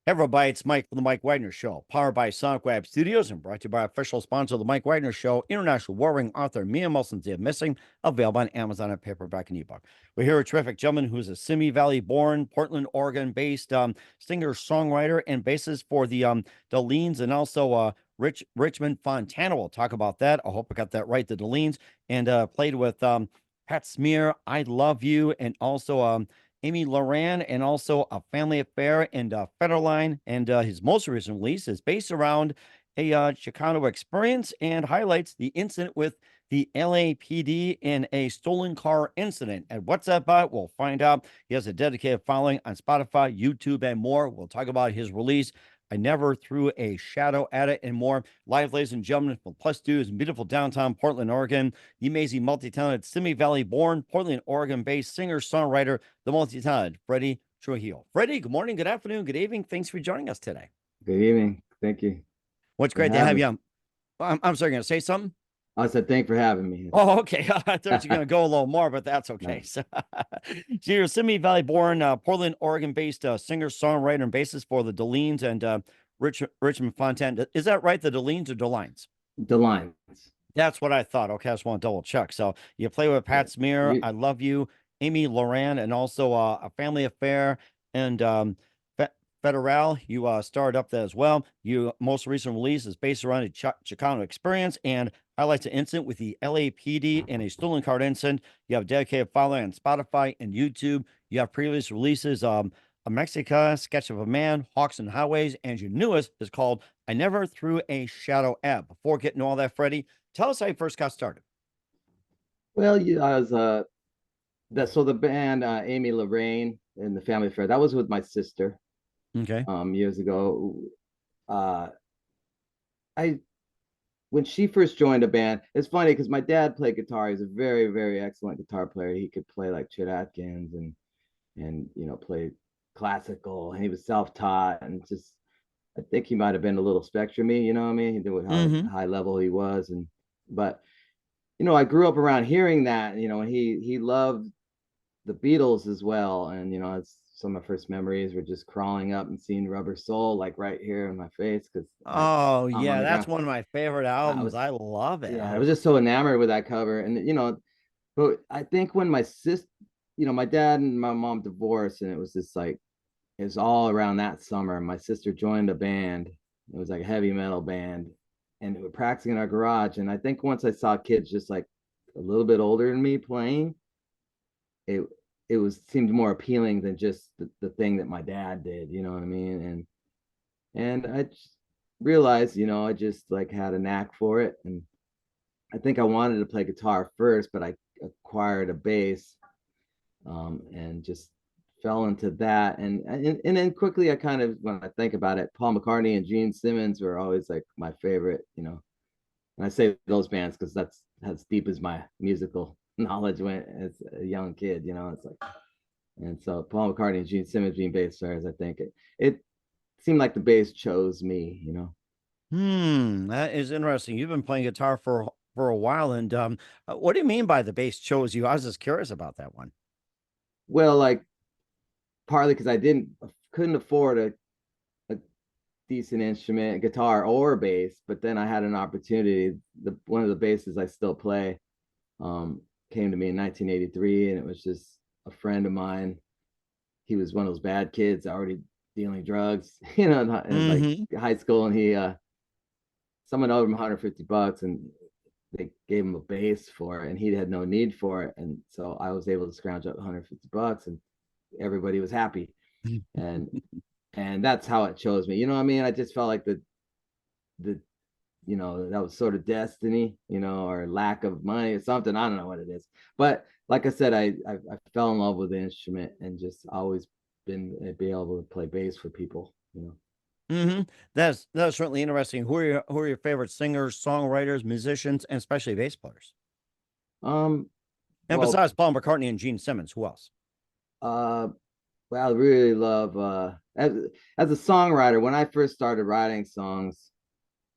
Everybody, it's Mike from the Mike Wagner Show, powered by Sonic Web Studios and brought to you by official sponsor of the Mike Wagner Show, international warring author Mia Mulson's The Missing, available on Amazon and paperback and ebook. We're here with a terrific gentleman who's a Simi Valley born, Portland, Oregon based singer, songwriter, and bassist for the Leans and also Richmond Fontana. We'll talk about that. I hope I got that right, the Leans, and played with Pat Smear, I Love You, and also Amy Loran, and also A Family Affair and Federline. And his most recent release is based around a Chicano experience and highlights the incident with the LAPD in a stolen car incident. And what's that about? We'll find out. He has a dedicated following on Spotify, YouTube, and more. We'll talk about his release. I never threw a shadow at it and more. Live, ladies and gentlemen, from Plus Studios in beautiful downtown Portland, Oregon, the amazing multi-talented Simi Valley born, Portland, Oregon based singer, songwriter, the multi-talented Freddy Trujillo. Freddy, good morning, good afternoon, good evening. Thanks for joining us today. Good evening. Thank you What's for great to have having me. you on. I'm sorry, going to say something? I said thank for having me. Oh, okay. I thought you were going to go a little more, but that's okay. No, So you're a Simi Valley born, Portland, Oregon based singer, songwriter, and bassist for the Deleans and Richmond Fontana. Is that right? The Deleans or Delines? the lines. That's what I thought. Okay, I just want to double check. So you play with Yeah. Pat Smear, You, I Love You, Amy Loran, and also A Family Affair, and Federal. You starred up there as well. Your most recent release is based around a Chicano experience and highlights an incident with the LAPD in a stolen car incident. You have a dedicated following on Spotify and YouTube. You have previous releases, A Mexica, Sketch of a Man, Hawks and Highways, and your newest is called I Never Threw a Shadow at. Before getting to all that, Freddie, tell us how you first got started. I was the band Amy Lorraine and the Family Affair. That was with my sister Okay. years ago. Uh, I when she first joined a band, it's funny because my dad played guitar. He's a very very excellent guitar player. He could play like Chet Atkins and play classical. And he was self taught and just I think he might have been a little spectrumy, you know what I mean? He knew how Mm-hmm. high level he was, but I grew up around hearing that, and he loved the Beatles as well, and it's some of my first memories were just crawling up and seeing Rubber Soul like right here in my face because Oh, I'm on yeah, the that's ground. one of my favorite I albums. was I love it. yeah, I was just so enamored with that cover, and but I think when my sister, my dad and my mom divorced, and it was just like it was all around that summer. My sister joined a band. It was like a heavy metal band, and we were practicing in our garage. And I think once I saw kids just like a little bit older than me playing, it it was seemed more appealing than just the thing that my dad did. You know what I mean? And I just realized, I just like had a knack for it, and I think I wanted to play guitar first, but I acquired a bass and just fell into that. And then quickly, I kind of, when I think about it, Paul McCartney and Gene Simmons were always like my favorite. And I say those bands because that's as deep as my musical knowledge went as a young kid. It's like, and so Paul McCartney and Gene Simmons being bass players, I think it seemed like the bass chose me. That is interesting. You've been playing guitar for a while, and what do you mean by the bass chose you? I was just curious about that one. Well, like partly because I couldn't afford a decent instrument, guitar or bass. But then I had an opportunity. One of the basses I still play came to me in 1983, and it was just a friend of mine. He was one of those bad kids already dealing drugs, in like Mm-hmm. high school, and he someone owed him $150, and they gave him a bass for it, and he had no need for it, and so I was able to scrounge up $150, and everybody was happy, and and that's how it chose me. You know what I mean? I just felt like the that was sort of destiny, or lack of money or something. I don't know what it is, but like I said, I fell in love with the instrument and just always been be able to play bass for people. Mm-hmm. That's certainly interesting. Who are your favorite singers, songwriters, musicians, and especially bass players? Um, And well, besides Paul McCartney and Gene Simmons, who else? uh, well, I really love as a songwriter. When I first started writing songs,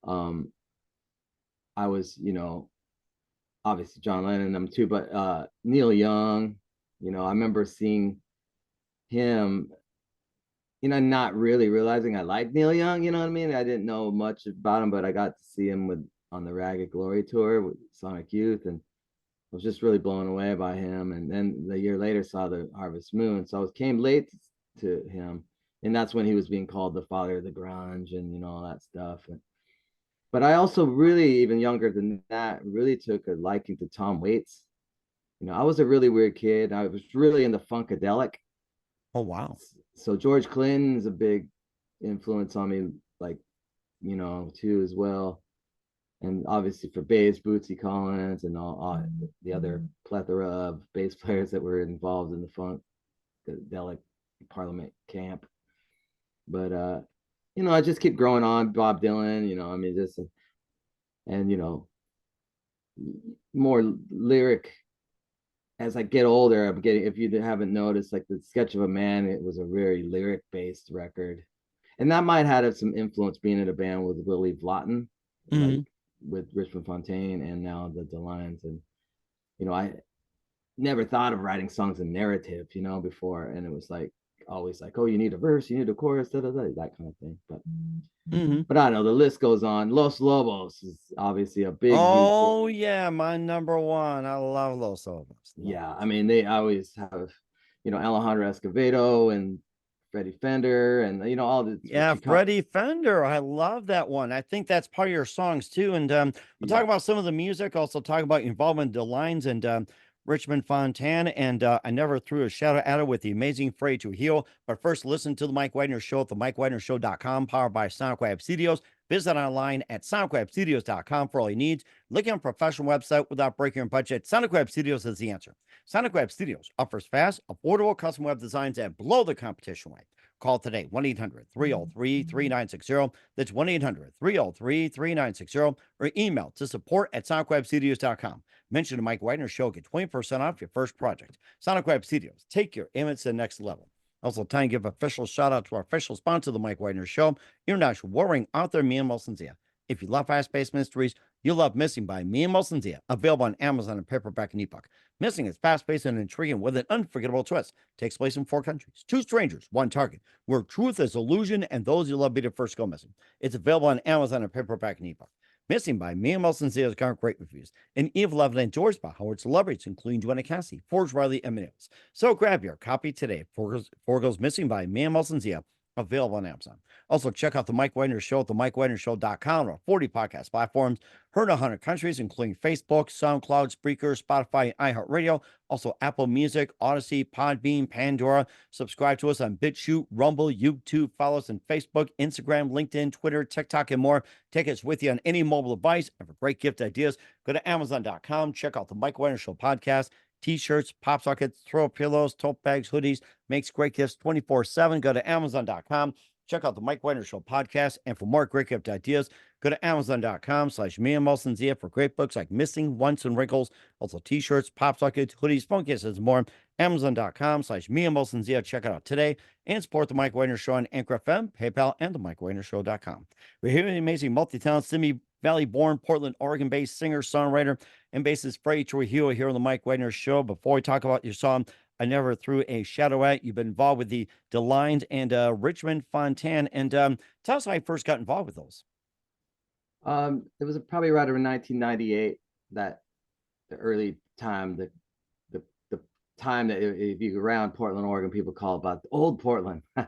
um, I was obviously John Lennon them too, but Neil Young. I remember seeing him not really realizing I liked Neil Young, you know what I mean? I didn't know much about him, but I got to see him on the Ragged Glory tour with Sonic Youth, and I was just really blown away by him. And then the year later saw the Harvest Moon. So I came late to him. And that's when he was being called the father of the grunge and, all that stuff. But I also really, even younger than that, really took a liking to Tom Waits. I was a really weird kid. I was really into funkadelic. Oh, wow. So George Clinton's a big influence on me, like, too, as well. And obviously for bass, Bootsy Collins and all the other plethora of bass players that were involved in the funkadelic Parliament camp. But I just keep growing on. Bob Dylan, I mean, just and more lyric as I get older. I'm getting, if you haven't noticed, like the Sketch of a Man, it was a very lyric based record, and that might have some influence being in a band with Willie Vlotten, like Mhm. with Richmond Fontaine, and now the Delines. And I never thought of writing songs in narrative, before, and it was like always like, oh, you need a verse, you need a chorus, that kind of thing. But Mhm. I don't know. The list goes on. Los Lobos is obviously a big, huge. Oh, yeah, my number one. I love Los Lobos. Love Yeah, I Los mean, they always have, Alejandro Escovedo and Freddie Fender, and all the Yeah, Chicago. Freddie Fender. I love that one. I think that's part of your songs too. And we'll talk Yeah, about some of the music, also talk about your involvement in the lines and Richmond Fontaine. And I never threw a shadow at it with the amazing Freddy Trujillo. But first, listen to the Mike Wagner Show at the MikeWagnerShow.com, powered by Sonic Web Studios. Visit online at sonicwebstudios.com for all your needs. Looking at a professional website without breaking your budget, Sonic Web Studios is the answer. Sonic Web Studios offers fast, affordable custom web designs that blow the competition away. Call today, 1 800 303 3960. That's 1 800 303 3960. Or email to support at sonicwebstudios.com. Mention the Mike Wagner Show, get 20% off your first project. Sonic Web Studios, take your image to the next level. Also, time to give official shout out to our official sponsor, The Mike Wagner Show, international warring author, me and Wilson Zia. If you love fast paced mysteries, you'll love Missing by me and Wilson Zia, available on Amazon and paperback and ebook. Missing is fast paced and intriguing with an unforgettable twist. Takes place in 4 countries, 2 strangers, 1 target, where truth is illusion and those you love be the first to go missing. It's available on Amazon and paperback and ebook. Missing by me and Wilson Zia has garnered great reviews. And Eve Levin enjoys by Howard celebrities, including Joanna Cassie, Forge Riley, and Mills. So grab your copy today. Four Goes Missing by me and Wilson Zia, available on Amazon. Also, check out the Mike Wagner Show at the MikeWagnerShow.com or 40 podcast platforms. Heard in 100 countries, including Facebook, SoundCloud, Spreaker, Spotify, iHeartRadio. Also, Apple Music, Odyssey, Podbean, Pandora. Subscribe to us on BitChute, Rumble, YouTube. Follow us on Facebook, Instagram, LinkedIn, Twitter, TikTok, and more. Take us with you on any mobile device. And for great gift ideas, go to Amazon.com. Check out the Mike Wagner Show podcast. T-shirts, pop sockets, throw pillows, tote bags, hoodies. Makes great gifts 24/7. Go to Amazon.com. Check out the Mike Wagner Show podcast. And for more great gift ideas, go to Amazon.com/me and Wilson Zia for great books like Missing, Once, and Wrinkles. Also t-shirts, pop sockets, hoodies, phone cases, and more. Amazon.com/me and Wilson Zia. Check it out today and support the Mike Wagner Show on Anchor FM, PayPal, and the MikeWagnerShow.com. We're here with the amazing multi-talented Simi Valley born, Portland, Oregon based singer, songwriter, and bassist Freddy Trujillo here on the Mike Wagner Show. Before we talk about your song, I never threw a shadow at. You've been involved with the Delines and Richmond Fontaine. And tell us how you first got involved with those. It was probably right around 1998, that the early time, the time that if you go around Portland, Oregon, people call about old Portland. you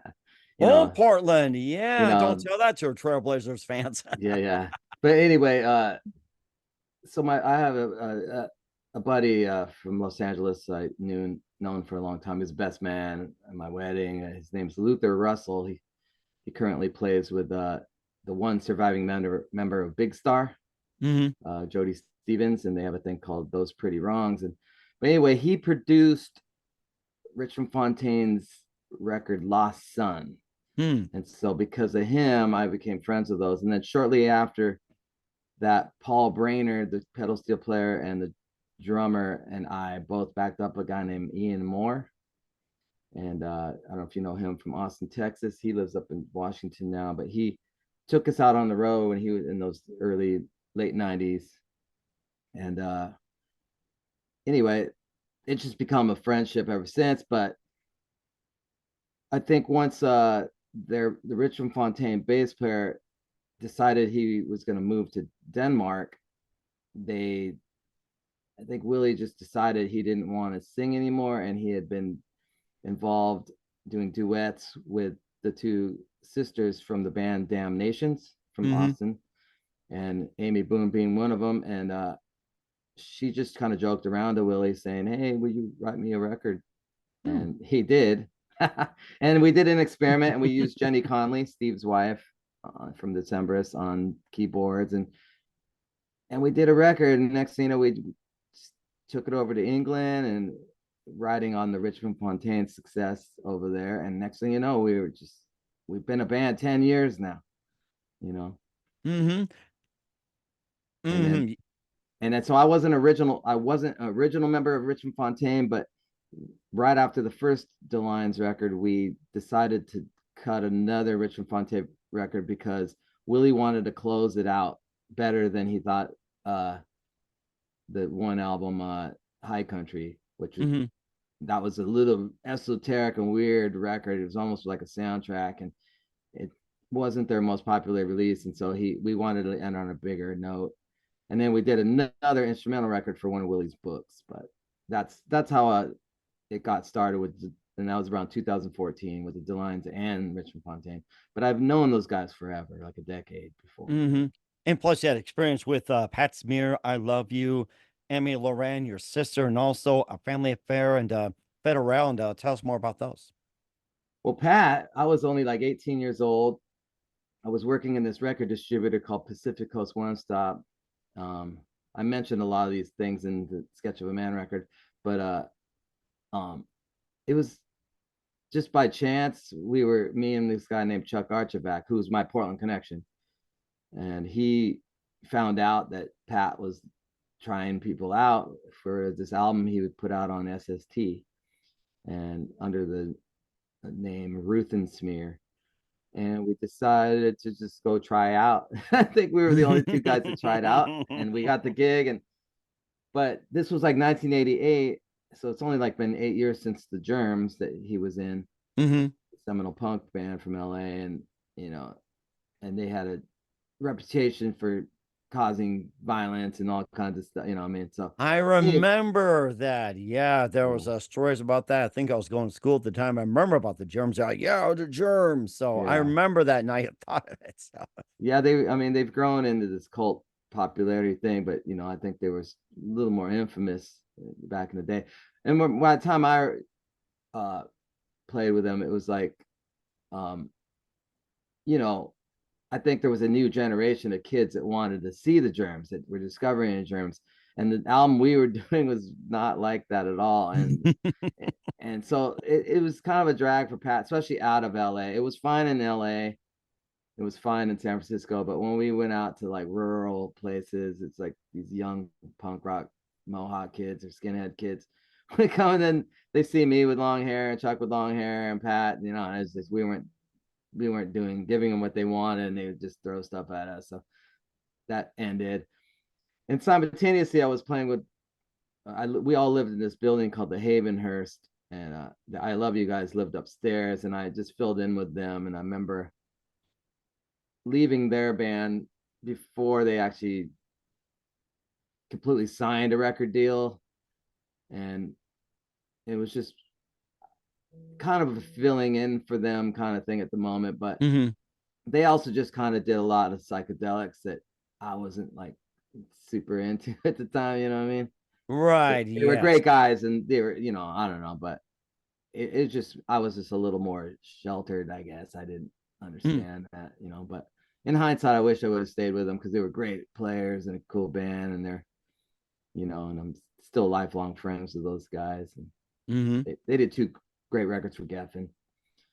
Old know, Portland. you Yeah. Don't know, tell that to your Trailblazers fans. yeah, yeah. But anyway, so I have a buddy from Los Angeles I known for a long time. He's the best man at my wedding. His name's Luther Russell. He currently plays with the one surviving member of Big Star, Hmm. Jody Stevens, and they have a thing called Those Pretty Wrongs. But anyway, he produced Richmond Fontaine's record Lost Son. Hmm. And so because of him, I became friends with those. And then shortly after that, Paul Brainerd, the pedal steel player, and the drummer, and I both backed up a guy named Ian Moore. And I don't know if you know him from Austin, Texas. He lives up in Washington now, but he took us out on the road when he was in those late 90s. And anyway, it's just become a friendship ever since. But I think once the Richmond Fontaine bass player decided he was going to move to Denmark. I think Willie just decided he didn't want to sing anymore, and he had been involved doing duets with the two sisters from the band Damnations from Mm-hmm. Austin, and Amy Boone being one of them. And she just kind of joked around to Willie saying, "Hey, will you write me a record?" Hmm. And he did. And we did an experiment, and we used Jenny Conley, Steve's wife, from Decemberists, on keyboards, and we did a record. And next thing you know, we took it over to England and riding on the Richmond Fontaine success over there. And next thing you know, we've been a band 10 years now, you know. Mm-hmm. And then Mm-hmm. so I wasn't an original member of Richmond Fontaine, but right after the first DeLines record, we decided to cut another Richmond Fontaine record because Willie wanted to close it out better than he thought the one album, High Country, which Mm-hmm. that was a little esoteric and weird record. It was almost like a soundtrack, and it wasn't their most popular release. And so we wanted to end on a bigger note. And then we did another instrumental record for one of Willie's books. But that's how it got started and that was around 2014 with the DeLines and Richmond Fontaine. But I've known those guys forever, like a decade before. Mm-hmm. And plus, you had experience with Pat Smear, I Love You, Emmy Loran, your sister, and also A Family Affair and Federal. And tell us more about those. Well, Pat, I was only like 18 years old. I was working in this record distributor called Pacific Coast One Stop. Um, I mentioned a lot of these things in the Sketch of a Man record, but it was just by chance. Me and this guy named Chuck Archibald, who's my Portland connection, and he found out that Pat was trying people out for this album he would put out on SST, and under the name Ruth and Smear. And we decided to just go try out. I think we were the only two guys that tried out, and we got the gig. But this was like 1988, so it's only like been 8 years since the Germs that he was in, Mm-hmm. seminal punk band from LA, and you know, and they had a reputation for causing violence and all kinds of stuff. You know, I mean, so I anyway, remember that. Yeah, there yeah, was stories about that. I think I was going to school at the time. I remember about the germs. They're like, yeah, the germs. So I yeah, remember that, and I had thought of it. So. yeah. I mean, they've grown into this cult popularity thing, but you know, I think they were a little more infamous back in the day. And by the time I uh, played with them, it was like, um, you know, I think there was a new generation of kids that wanted to see the Germs, that were discovering the Germs, and the album we were doing was not like that at all. And so it was kind of a drag for Pat, especially out of LA. It was fine in LA, it was fine in San Francisco, but when we went out to like rural places, it's like these young punk rock Mohawk kids or skinhead kids. We come and then they see me with long hair and Chuck with long hair and Pat, you know, and it's just we weren't giving them what they wanted, and they would just throw stuff at us. So that ended. And simultaneously, I was playing with. We all lived in this building called the Havenhurst, and the I Love You guys lived upstairs, and I just filled in with them. And I remember leaving their band before they actually completely signed a record deal, and it was just kind of a filling in for them kind of thing at the moment. But Mm-hmm. they also just kind of did a lot of psychedelics that I wasn't like super into at the time. You know what I mean? Right. They were Yes. great guys, and they were, you know, I don't know, but it just I was just a little more sheltered, I guess. I didn't Mm. understand that, you know. But in hindsight, I wish I would have stayed with them because they were great players and a cool band, and they're, you know, and I'm still lifelong friends with those guys. And Mm-hmm. they did two great records for Geffen.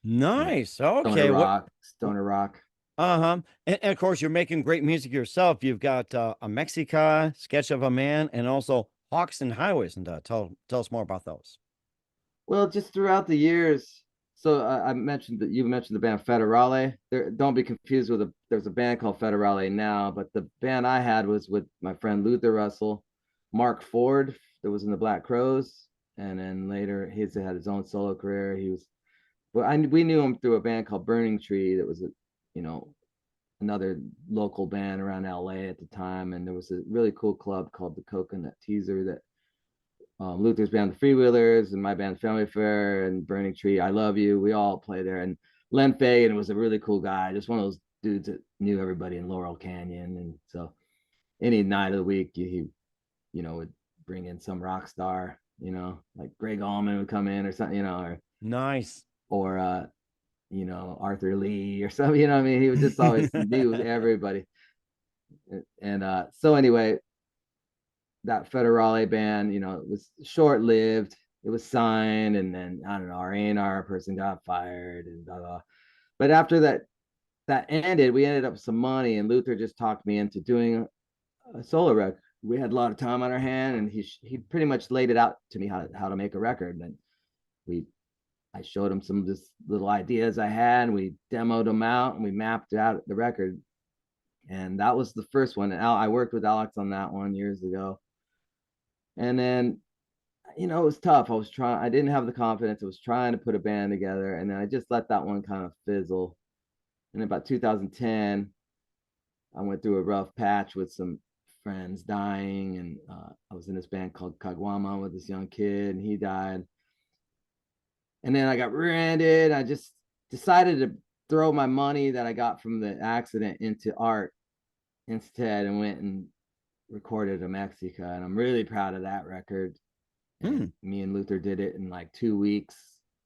Nice. Stoner Okay. Rock, Stoner Rock. Uh-huh. And of course, you're making great music yourself. You've got a Mexica, Sketch of a Man, and also Hawks and Highways. And tell us more about those. Well, just throughout the years. So I mentioned that you mentioned the band Federale. Don't be confused with there's a band called Federale now, but the band I had was with my friend Luther Russell, Mark Ford, that was in the Black Crows, and then later he's had his own solo career. He was well, we knew him through a band called Burning Tree that was a, you know, another local band around LA at the time. And there was a really cool club called the Coconut Teaser that Luther's band, the Freewheelers, and my band, Family Affair, and Burning Tree, I Love You. We all play there. And Len Fagan was a really cool guy, just one of those dudes that knew everybody in Laurel Canyon. And so any night of the week, he, you know, would bring in some rock star, you know, like Greg Allman would come in or something, you know, Nice. or you know, Arthur Lee or something, you know what I mean? He was just always knew everybody. And so anyway, that Federale band, you know, it was short lived. It was signed, and then I don't know, our A&R person got fired, and blah, blah. But after that ended, we ended up with some money, and Luther just talked me into doing a solo record. We had a lot of time on our hand, and he pretty much laid it out to me how to make a record. And we I showed him some of this little ideas I had. And we demoed them out, and we mapped out the record. And that was the first one. And I worked with Alex on that one years ago. And then, you know, it was tough. I didn't have the confidence. I was trying to put a band together, and then I just let that one kind of fizzle. And about 2010, I went through a rough patch with some friends dying, and I was in this band called Kagwama with this young kid, and he died. And then I got rear-ended. I just decided to throw my money that I got from the accident into art instead, and went and recorded a Mexica. And I'm really proud of that record. And me and Luther did it in like 2 weeks.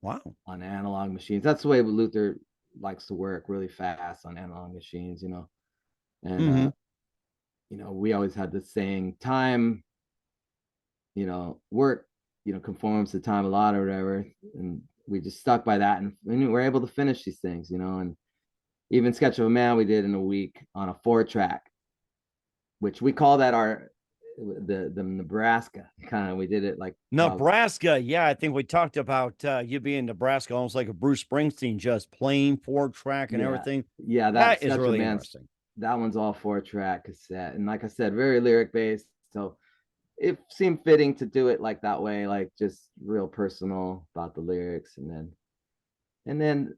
Wow. On analog machines. That's the way Luther likes to work, really fast on analog machines, you know. And you know, we always had the saying, time, you know, work, you know, conforms to time a lot or whatever. And we just stuck by that, and we're able to finish these things, you know. And even Sketch of a Man we did in a week on a 4-track, which we call that our the Nebraska kind of. We did it like Nebraska. Yeah, I think we talked about you being Nebraska, almost like a Bruce Springsteen, just plain 4-track and everything. Yeah, That that is Sketch of really Man, interesting. that one's all 4-track cassette. And like I said, very lyric based. So it seemed fitting to do it like that way, like just real personal about the lyrics. And then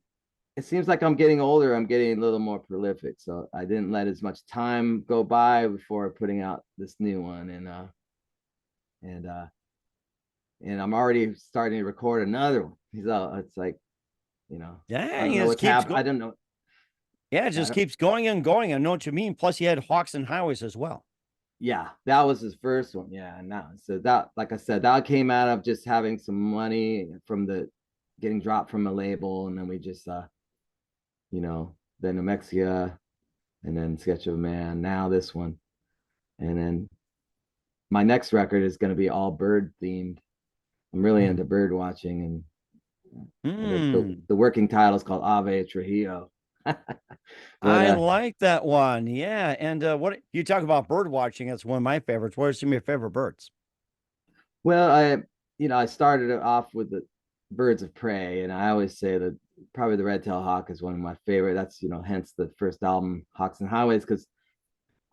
it seems like I'm getting older, I'm getting a little more prolific. So I didn't let as much time go by before putting out this new one. And I'm already starting to record another one. So it's like, you know, I Dang, don't it know just what's keeps happening. I going. don't know. Yeah, it just keeps going and going. I know what you mean. Plus, you had Hawks and Highways as well. Yeah, that was his first one. Yeah, and that, like I said, that came out of just having some money from the getting dropped from a label, and then we just you know, then Nemexia, and then Sketch of a Man, now this one. And then my next record is going to be all bird themed. I'm really into bird watching, and the working title is called Ave Trujillo. But I like that one. Yeah. And what you talk about bird watching? It's one of my favorites. What are some of your favorite birds? well, I started off with the birds of prey, and I always say that probably the red-tailed hawk is one of my favorite. That's, you know, hence the first album, Hawks and Highways, because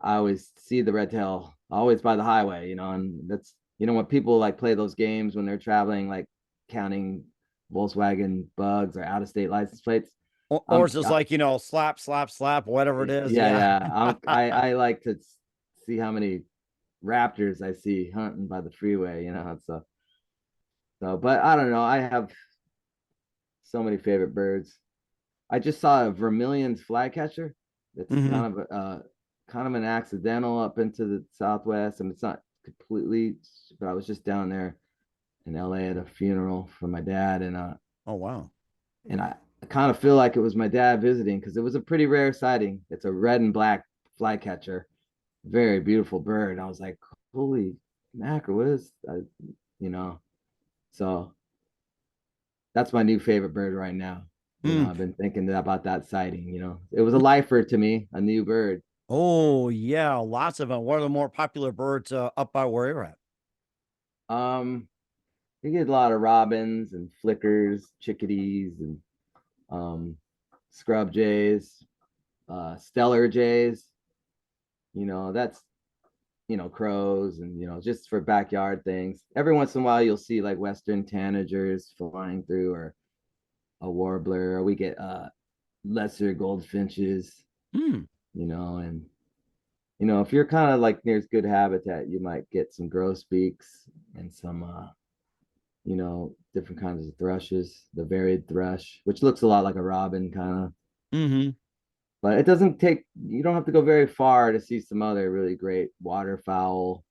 I always see the red tail always by the highway, you know. And that's, you know, when people like play those games when they're traveling, like counting Volkswagen bugs or out of state license plates. Or is this like, slap, slap, slap, whatever it is? Yeah, Yeah. yeah. I like to see how many raptors I see hunting by the freeway, you know. But I don't know. I have so many favorite birds. I just saw a vermilion flycatcher. It's Hmm. kind of an accidental up into the southwest, and it's not completely. But I was just down there in LA at a funeral for my dad, Oh, wow. and I kind of feel like it was my dad visiting, because it was a pretty rare sighting. It's a red and black flycatcher, very beautiful bird. And I was like, holy mackerel, what is you know? So that's my new favorite bird right now. You know, Mm. I've been thinking about that sighting. You know, it was a lifer to me, a new bird. Oh, yeah. Lots of them. What are the more popular birds up by where you're at? Um, you get a lot of robins and flickers, chickadees, and um, scrub jays, stellar jays. You know, that's, you know, crows, and, you know, just for backyard things. Every once in a while, you'll see like western tanagers flying through, or a warbler, or we get lesser goldfinches, Hmm. and if you're kind of like near good habitat, you might get some grosbeaks and some different kinds of thrushes, the varied thrush, which looks a lot like a robin kind of. Mm-hmm. But it doesn't take, you don't have to go very far to see some other really great waterfowl,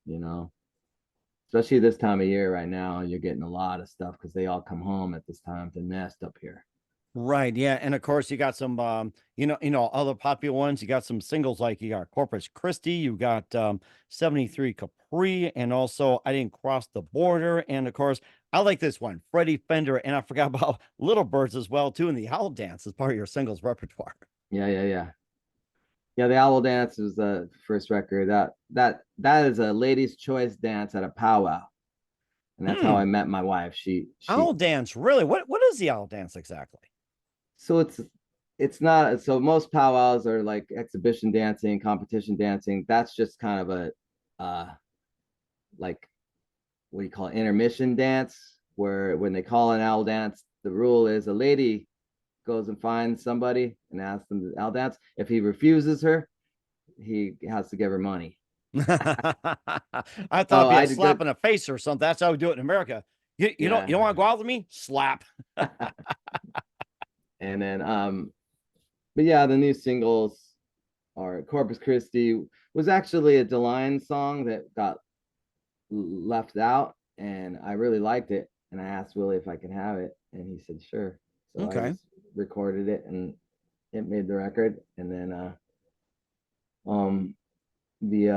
especially this time of year right now. You're getting a lot of stuff because they all come home at this time to nest up here. Right. Yeah. And of course, you got some, other popular ones. You got some singles like you got Corpus Christi, you got 73 Capri, and also I Didn't Cross the Border. And of course, I like this one, Freddie Fender. And I forgot about Little Birds as well, too. And the Owl Dance is part of your singles repertoire. Yeah, yeah, yeah. Yeah, the Owl Dance was the first record. That is a ladies' choice dance at a powwow. And that's how I Hmm. met my wife. She Owl Dance, really? What is the Owl Dance exactly? so it's not, so most powwows are like exhibition dancing, competition dancing. That's just kind of a like, what do you call it, intermission dance, where when they call an owl dance, the rule is a lady goes and finds somebody and asks them to owl dance. If he refuses her, he has to give her money. I thought So it'd be I a did good. slap in the face or something. That's how we do it in America. You Yeah. don't want to go out with me? Slap. And then but yeah, the new singles are Corpus Christi was actually a Deline song that got left out, and I really liked it. And I asked Willie if I could have it, and he said sure. So I Okay. just recorded it, and it made the record. And then um the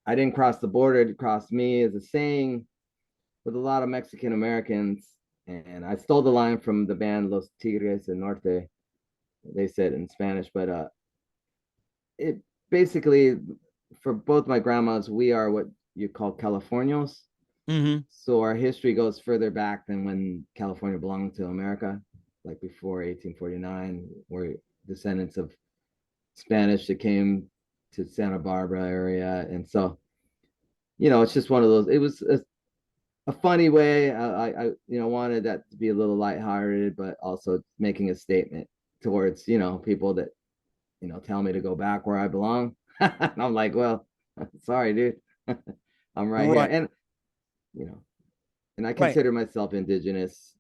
I didn't cross the border to cross me is a saying with a lot of Mexican Americans, and I stole the line from the band Los Tigres del Norte. They said in Spanish, but it basically, for both my grandmas, we are what you call Californios. Hmm. So our history goes further back than when California belonged to America, like before 1849. We're descendants of Spanish that came to Santa Barbara area, and so it's just one of those. It was a funny way. I wanted that to be a little lighthearted, but also making a statement towards people that tell me to go back where I belong. And I'm like, well, sorry, dude. I'm right here. Right. And, you know, and I Right. consider myself indigenous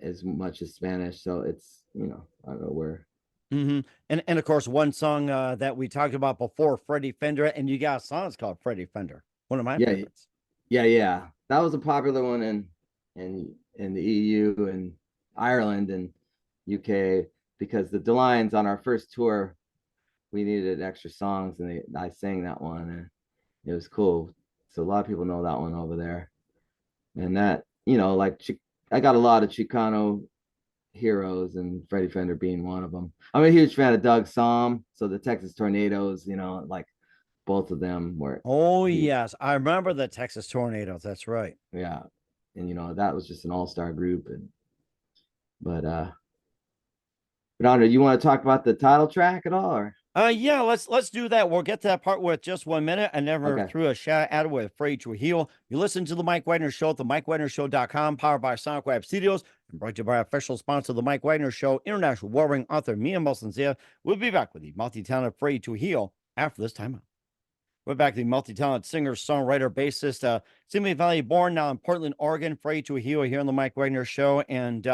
as much as Spanish. So it's, I don't know where. Hmm. And of course, one song that we talked about before, Freddie Fender, and you got a song that's called Freddie Fender, one of my Yeah. favorites. Yeah. Yeah. That was a popular one in the EU and Ireland and UK, because the Delines on our first tour, we needed extra songs, and I sang that one, and it was cool. So a lot of people know that one over there. And that, like I got a lot of Chicano heroes, and Freddie Fender being one of them. I'm a huge fan of Doug Somm, so the Texas Tornadoes, like both of them were Oh, huge. yes. I remember the Texas Tornadoes. That's right. Yeah, and that was just an all-star group. And but Andre, you want to talk about the title track at all, or? Yeah, let's do that. We'll get to that part with just 1 minute. I never Okay. threw a shot at it with Freddy Trujillo. You listen to the Mike Wagner Show at the MikeWagnerShow.com, powered by Sonic Web Studios, and brought to you by our official sponsor of the Mike Wagner Show, international warring author Mia Molson. We'll be back with the multi-talented Freddy Trujillo after this time out. We're back to the multi-talented singer, songwriter, bassist, Simi Valley born, now in Portland, Oregon, Freddy Trujillo here on the Mike Wagner Show. And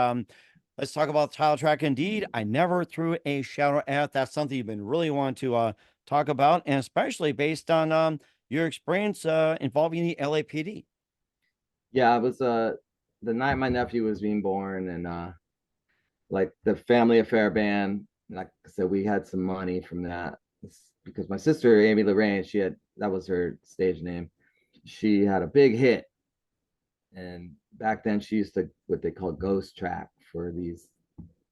let's talk about the title track. Indeed, I never threw a shout at. That's something you've been really wanting to talk about, and especially based on your experience involving the LAPD. Yeah, it was the night my nephew was being born, and like the Family Affair band. Like I said, we had some money from that. It's because my sister Amy Lorraine, that was her stage name. She had a big hit, and back then she used to what they call ghost track for these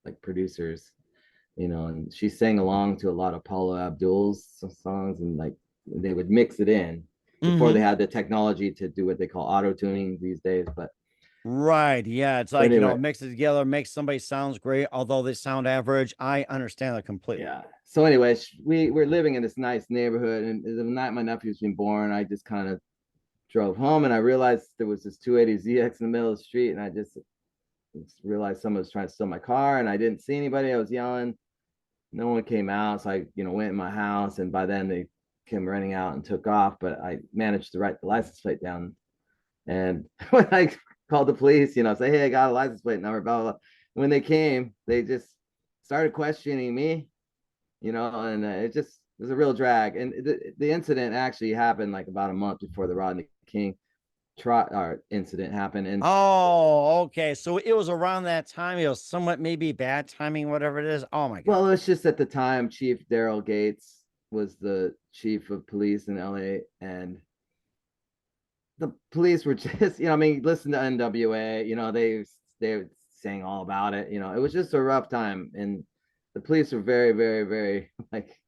like producers, and she sang along to a lot of Paula Abdul's songs, and like they would mix it in before they Mm-hmm. had the technology to do what they call auto tuning these days. Right. Yeah. It's But like, anyway, mix it together, makes somebody sounds great, although they sound average. I understand that completely. yeah. So anyway, we were living in this nice neighborhood, and the night my nephew's been born, I just kind of drove home, and I realized there was this 280ZX in the middle of the street, and I just, realized someone was trying to steal my car, and I didn't see anybody. I was yelling. No one came out, so I, went in my house, and by then they came running out and took off. But I managed to write the license plate down, and when I called the police, say, hey, I got a license plate number, blah blah blah. When they came, they just started questioning me, and it was a real drag. And the incident actually happened like about a month before the Rodney King incident happened. And Oh, okay. So it was around that time. It was somewhat maybe bad timing, whatever it is. Oh my God. well, it's just at the time, Chief Daryl Gates was the chief of police in LA, and the police were just, listen to NWA, they were saying all about it. It was just a rough time, and the police were very, very, very like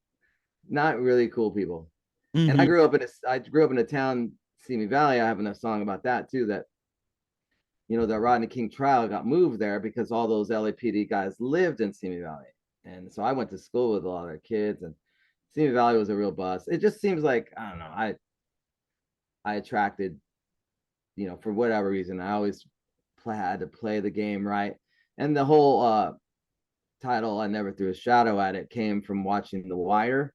not really cool people. And I Mm-hmm. grew up in a town, Simi Valley. I have a song about that too. That the Rodney King trial got moved there because all those LAPD guys lived in Simi Valley, and so I went to school with a lot of their kids, and Simi Valley was a real bust. It just seems like I don't know. I attracted, for whatever reason, I always had to play the game right, and the whole title "I Never Threw a Shadow at It" came from watching The Wire.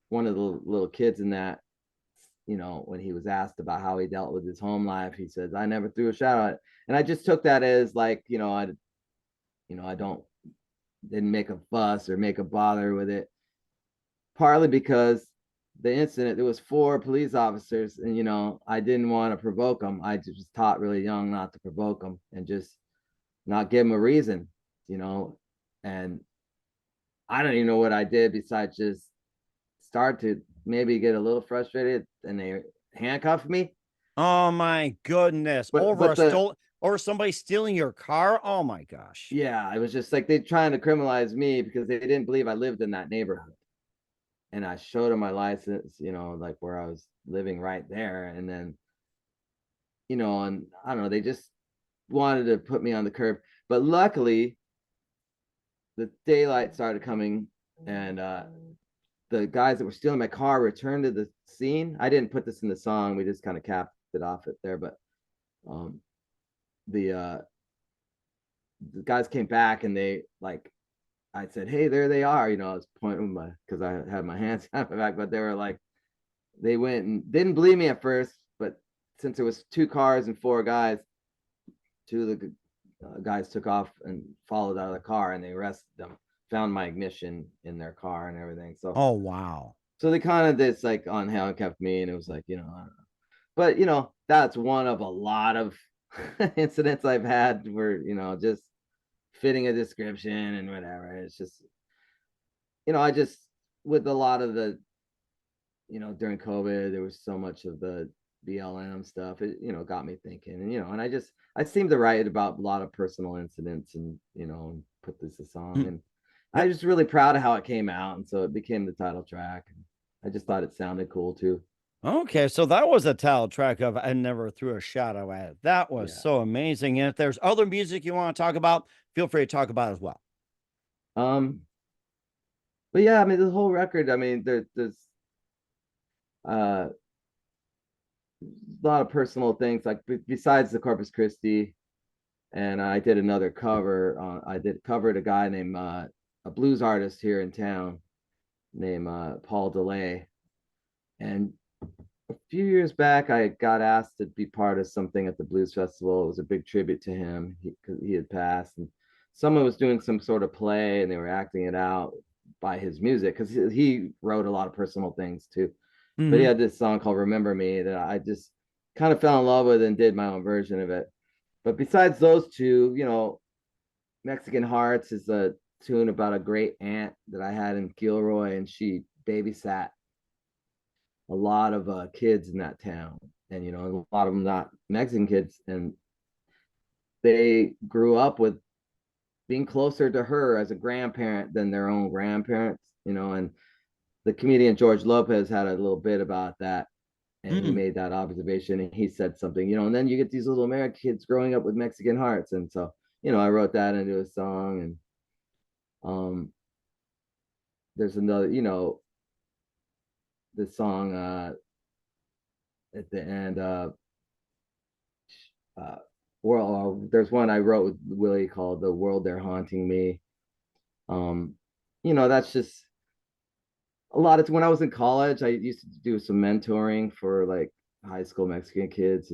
One of the little kids in that, when he was asked about how he dealt with his home life, he says, I never threw a shadow at it. And I just took that as like, I didn't make a fuss or make a bother with it. Partly because the incident, there was 4 police officers, and I didn't want to provoke them. I just was taught really young not to provoke them and just not give them a reason, and I don't even know what I did besides just start to maybe get a little frustrated, and they handcuffed me. Oh my goodness. But the Over somebody stealing your car. Oh my gosh. Yeah, it was just like they trying to criminalize me because they didn't believe I lived in that neighborhood. And I showed them my license, like where I was living right there. And then, and I don't know, they just wanted to put me on the curb. But luckily, the daylight started coming, and the guys that were stealing my car returned to the scene. I didn't put this in the song. We just kind of capped it off it there. But um, the guys came back, and they like, I said, hey, there they are. I was pointing because I had my hands on my back, but they were like, they went and didn't believe me at first. But since there was 2 cars and 4 guys, 2 of the guys took off and followed out of the car, and they arrested them, found my ignition in their car and everything. So, Oh wow. so they kind of just like handcuffed me, and it was like, I don't know. But, that's one of a lot of incidents I've had where, just fitting a description and whatever. It's just, I just, with a lot of the, during COVID, there was so much of the BLM stuff. It, got me thinking, and and I seem to write about a lot of personal incidents, and and put this a song, Mm. and I Yep. was really proud of how it came out, and so it became the title track. I just thought it sounded cool too. Okay, so that was a title track of I Never Threw a Shadow at It. That was Yeah. so amazing. And if there's other music you want to talk about, feel free to talk about it as well. Um. But yeah, I mean, the whole record. I mean, there's uh a lot of personal things like besides the Corpus Christi, and I did another cover. I did covered a guy named a blues artist here in town named Paul DeLay. And a few years back, I got asked to be part of something at the Blues Festival. It was a big tribute to him because he had passed, and someone was doing some sort of play, and they were acting it out by his music because he wrote a lot of personal things too. But he Hmm. had this song called "Remember Me" that I just kind of fell in love with and did my own version of it. But besides those two, Mexican Hearts is a tune about a great aunt that I had in Gilroy, and she babysat a lot of kids in that town, and a lot of them not Mexican kids, and they grew up with being closer to her as a grandparent than their own grandparents, and the comedian George Lopez had a little bit about that, and he Mm. made that observation, and he said something, and then you get these little American kids growing up with Mexican hearts, and so I wrote that into a song, and um there's another, the song at the end, uh there's one I wrote with Willie called "The World They're Haunting Me." Um, that's just a lot of when I was in college, I used to do some mentoring for like high school Mexican kids,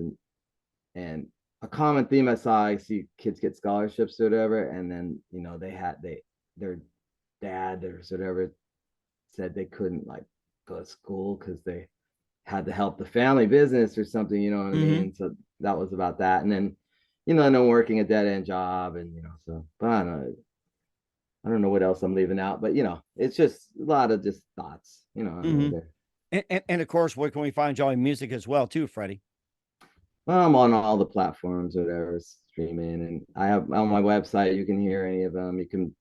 and a common theme I see kids get scholarships or whatever, and then their dad or whatever said they couldn't like go to school because they had to help the family business or something, you know what I Hmm. mean? So that was about that. And then, and then working a dead end job and so but I don't know what else I'm leaving out, but it's just a lot of just thoughts, I Hmm. mean, they're And of course, where can we find Jolly Music as well, too, Freddie? I'm on all the platforms, whatever, streaming, and I have on my website. You can hear any of them. You can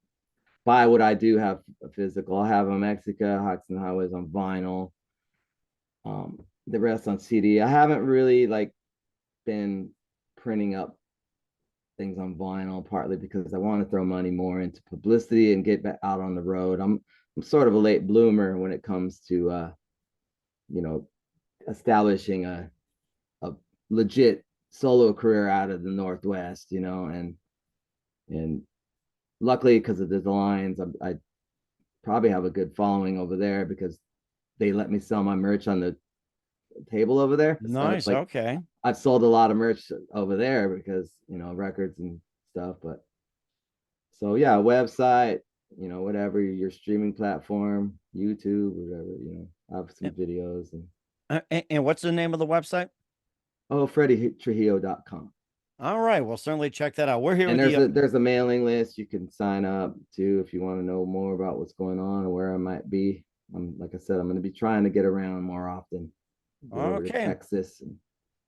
buy what I do have physical. I have a Mexica, Hawks and Highways on vinyl. The rest on CD. I haven't really like been printing up things on vinyl, partly because I want to throw money more into publicity and get back out on the road. I'm sort of a late bloomer when it comes to you know establishing a legit solo career out of the Northwest, and luckily because of the lines, I probably have a good following over there because they let me sell my merch on the table over there. So it's Nice. like Okay. I've sold a lot of merch over there because records and stuff. But so yeah, website, whatever your streaming platform, YouTube, whatever, I have some videos and And what's the name of the website? freddytrujillo.com. All right. Well, certainly check that out. We're here And with the there's a mailing list you can sign up to if you want to know more about what's going on or where I might be. Like I said, I'm going to be trying to get around more often, get over to okay. Texas and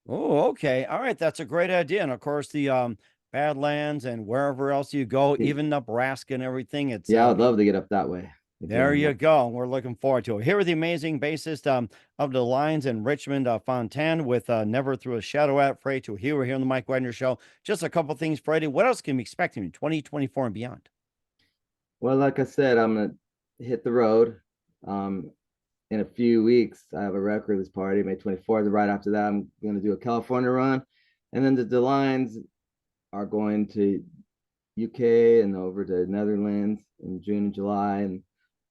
Oh, okay. All right. That's a great idea. And of course, the Badlands and wherever else you go, even Nebraska and everything. It's yeah, I would love to get up that way there again. you go. We're looking forward to it. Here with the amazing bassist of the Lions in Richmond, Fontaine, with Never Threw a Shadow at Freddie Trujillo. We're here on the Mike Wagner Show. Just a couple things, Freddie. What else can we expect in 2024 and beyond? Well, like I said, I'm gonna hit the road. Um, in a few weeks, I have a record release party, May 24th. Right after that, I'm gonna do a California run, and then the Lions are going to UK and over to Netherlands in June and July,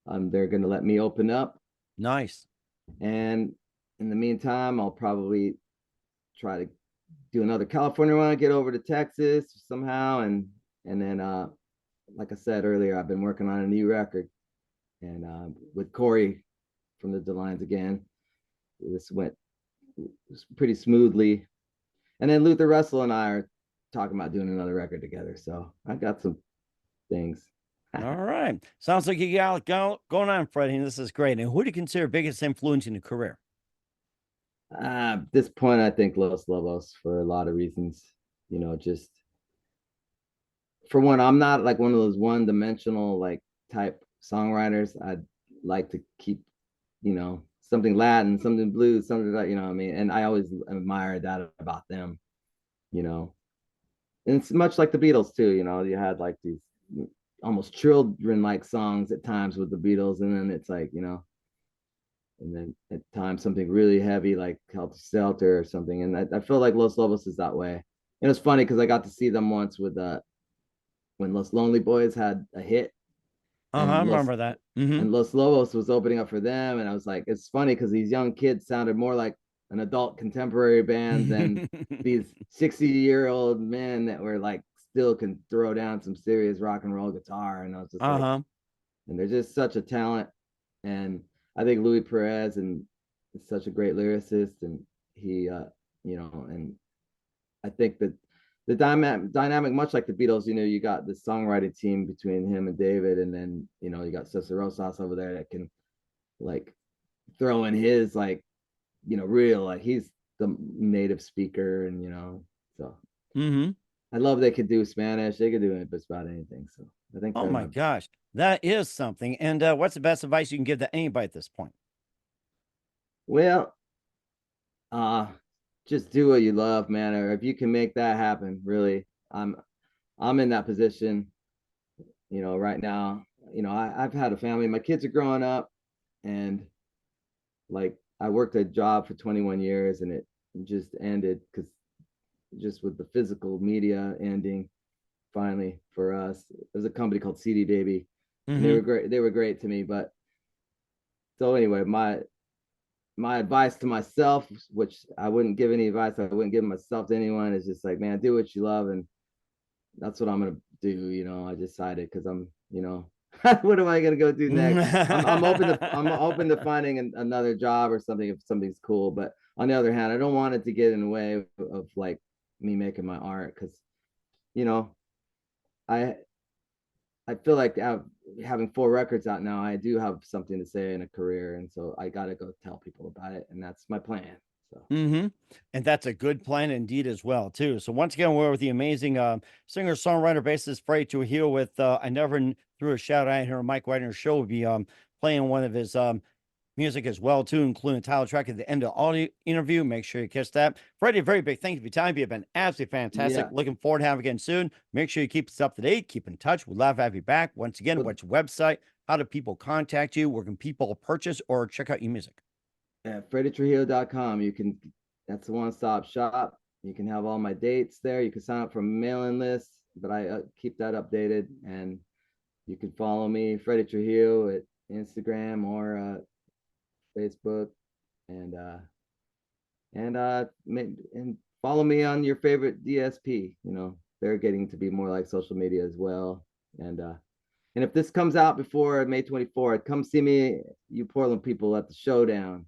and they're gonna let me open up. Nice. And in the meantime, I'll probably try to do another California run, get over to Texas somehow, and then like I said earlier, I've been working on a new record, and with Corey from the Delines again. This went pretty smoothly, and then Luther Russell and I are talking about doing another record together. So I got some things. All right. Sounds like you got going on, Freddie. And this is great. And who do you consider biggest influence in your career? At this point, I think Los Lobos for a lot of reasons. Just for one, I'm not like one of those one-dimensional like type songwriters. I'd like to keep, something Latin, something blues, something that, what I mean. And I always admired that about them, you know. And it's much like the Beatles too, you had like these almost children-like songs at times with the Beatles, and then it's like, and then at times something really heavy like Helter Skelter or something. And I feel like Los Lobos is that way. And it's funny because I got to see them once with when Los Lonely Boys had a hit, I and remember that. Hmm. Los Lobos was opening up for them, and I was like, it's funny because these young kids sounded more like an adult contemporary band than these 60-year-old men that were like still can throw down some serious rock and roll guitar. And I was just like, Uh-huh. and they're just such a talent. And I think Louis Perez and is such a great lyricist, and he, and I think that the dynamic, much like the Beatles, you got the songwriting team between him and David, and then you got Cesar Rosas over there that can like throw in his like real like he's the native speaker, and so Hmm. I love they could do Spanish, they could do just about anything. So I think Oh they're my my gosh. That is something. And what's the best advice you can give to anybody at this point? well, uh just do what you love, man. Or if you can make that happen, really, I'm in that position, right now. I've had a family, my kids are growing up, and like I worked a job for 21 years and it just ended because just with the physical media ending finally for us. There's a company called CD Baby, and they were great. They were great to me. But so anyway, my advice to myself, which I wouldn't give any advice, I wouldn't give myself to anyone, is just like, man, do what you love, and that's what I'm gonna do. You know, I decided because I'm, you know, what am I gonna go do next? I'm open to finding another job or something if something's cool. But on the other hand, I don't want it to get in the way of like me making my art, because you know, I I feel like having 4 records out now, I do have something to say in a career, and so I got to go tell people about it, and that's my plan. So And that's a good plan indeed as well, too. So once again, we're with the amazing singer, songwriter, bassist Freddy Trujillo with I never threw a shout out here on Mike Wagner's show. We'll be playing one of his music as well, too, including the title track at the end of all the interview. Make sure you catch that. Freddie, a very big thank you for your time. You've been absolutely fantastic. yeah, Looking forward to having you again soon. Make sure you keep us up to date. Keep in touch. We'd love to have you back. Once again, but, what's your website? How do people contact you? Where can people purchase or check out your music? at freddytrujillo.com, you can. That's a one-stop shop. You can have all my dates there. You can sign up for a mailing list, but I keep that updated. And you can follow me, Freddy Trujillo, at Instagram or Facebook, and and follow me on your favorite DSP. You know, they're getting to be more like social media as well. And if this comes out before May 24th, come see me, you Portland people, at the Showdown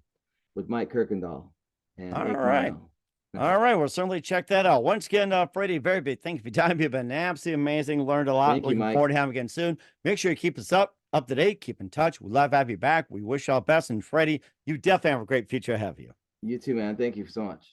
with Mike Kirkendall and All 8 right. Mile. All right. We'll certainly check that out. Once again, Freddie, very big thank you for your time. You've been absolutely amazing. Learned a lot. Thank you, Looking Mike. forward to having you again soon. Make sure you keep us up to date. Keep in touch. We'd love to have you back. We wish you all the best. And Freddie, you definitely have a great future ahead of you. You too, man. Thank you so much.